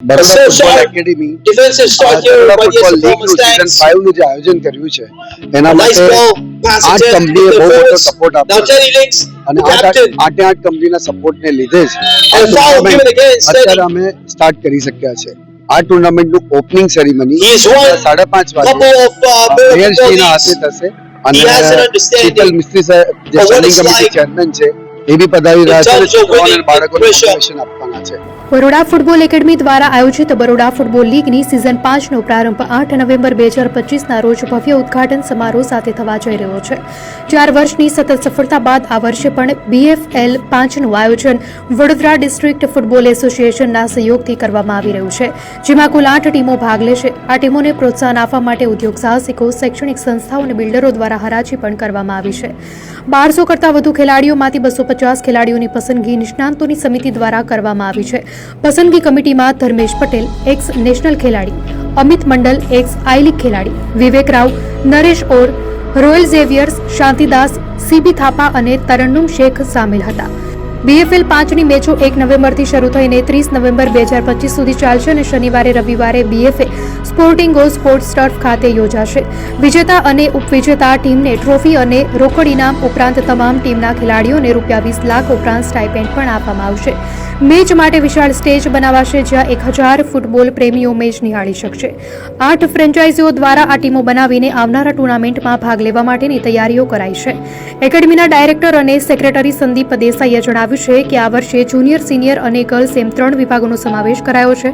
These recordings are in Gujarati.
Baroda football academy defensive start here Baroda by the football લીગનું performance સીઝન thanks. 5 નું જે આયોજન કર્યું છે એના Nice માટે ball, pass 8 attempt કંપનીએ to the બહુ મોટો forwards. સપોર્ટ Now આપ્યો Terry Links, અને the captain, આઠે આઠ કંપનીના સપોર્ટને લીધે જ આ And foul tournament given against અત્યારે Teddy. અમે સ્ટાર્ટ કરી શક્યા છે આ ટુર્નામેન્ટનું opening ceremony He has won 5:30 વાગે couple of Borough મેયરશ્રીના football હાથે leagues. થશે He has an understanding Sheetal મિસ્ત્રી સાહેબ જે of what standing it's committee like chairman છે એ બી પધારી રહ્યા છે અને terms of છોકરાઓ અને winning બાળકોને pressure. મોટિવેશન આપવાના છે। બરોડા ફૂટબોલ એકેડમી દ્વારા આયોજિત બરોડા ફૂટબોલ લીગની સિઝન 5નો પ્રારંભ 8 નવેમ્બર 2025ના રોજ ભવ્ય ઉદ્ઘાટન સમારોહ સાથે થવા જઈ રહ્યો છે। 4 વર્ષની સતત સફળતા બાદ આ વર્ષે પણ BFL 5નું આયોજન વડોદરા ડિસ્ટ્રિક્ટ ફૂટબોલ એસોસિએશનના સહયોગથી કરવામાં આવી રહ્યું છે, જેમાં કુલ 8 ટીમો ભાગ લેશે। આ ટીમોને પ્રોત્સાહન આપવા માટે ઉદ્યોગ સાહસિકો, શૈક્ષણિક સંસ્થાઓ અને બિલ્ડરો દ્વારા હરાજી પણ કરવામાં આવી છે। 1200 કરતાં વધુ ખેલાડીઓમાંથી 250 ખેલાડીઓની પસંદગી નિષ્ણાંતોની સમિતિ દ્વારા કરવામાં આવી છે। પસંદગી કમિટીમાં ધર્મેશ પટેલ, એક્સ નેશનલ ખેલાડી, Amit Mandal, ex I League ખેલાડી, વિવેક રાવ, નરેશ ઓર, Royal Xaviers, Shantidas, CB Thapa અને તરન્નુમ શેખ સામેલ હતા। BFL 5ની મેચો 1 નવેમ્બરથી શરૂ થઈને 30 નવેમ્બર 2025 સુધી ચાલશે અને શનિવારે રવિવારે BFA sporting go sports turf ખાતે યોજાશે। વિજેતા અને ઉપવિજેતા ટીમને ટ્રોફી અને રોકડ ઇનામ ઉપરાંત તમામ ટીમના ખેલાડીઓને ₹20 લાખ ઉપરાંત સ્ટાઇપેન્ડ પણ આપવામાં આવશે। મેચ માટે વિશાળ સ્ટેજ બનાવાશે, જ્યાં 1000 ફૂટબોલ પ્રેમીઓ મેચ નિહાળી શકશે। 8 ફ્રેન્ચાઇઝીઓ દ્વારા આ ટીમો બનાવીને આવનારા ટુર્નામેન્ટમાં ભાગ લેવા માટેની તૈયારીઓ કરાઈ છે। એકેડમીના ડાયરેક્ટર અને સેક્રેટરી સંદીપ દેસાઈએ જણાવ્યું છે કે આ વર્ષે જુનિયર, સિનિયર અને ગર્લ્સ એમ 3 વિભાગોનો સમાવેશ કરાયો છે।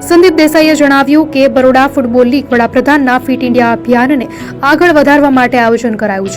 સંદીપ દેસાઈએ જણાવ્યું કે બરોડા ફૂટબોલ લીગ વડાપ્રધાનના ફિટ ઇન્ડિયા અભિયાનને આગળ વધારવા માટે આયોજન કરાયું છે।